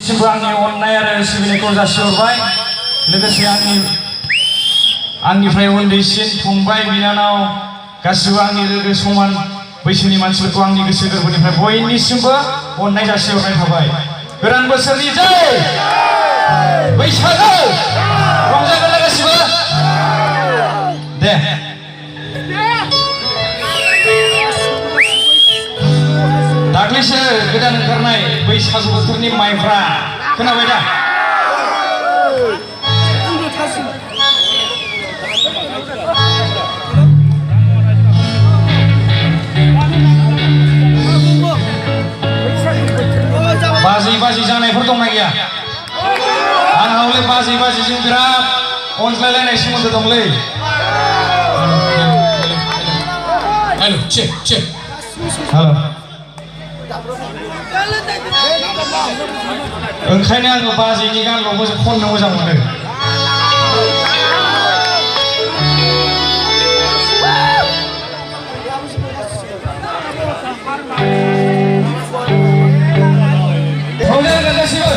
आंनि अननाय आरो सिबिनायखौ जासिहरबाय लोगोसे आंनिफ्राय उन्दैसिन फंबाय बिनानाव गासिबो आंनि लोगो समान बैसोनि मानसिफोरखौ आंनि गोसो गोरबोनिफ्राय बयनिसिमबो अननाय जासिहरनाय थाबाय। गोदान बोसोरनि जय बैसागु रंजागोन ना गासिबो दे दाख्लैसो गोदान ओंखारनाय बैसागु बोथोरनि माइब्रा खोनाबाय दा बाजै जानायफोर दंना गैया आंहा हले बाजैजों बिराद अनज्लायलायनाय सोमोन्दो दंलै हेल' चेक हेल' ओंखायनो आङो बाजैनि गानल' खननो मोजां मोनो। रंजागोन गासिबो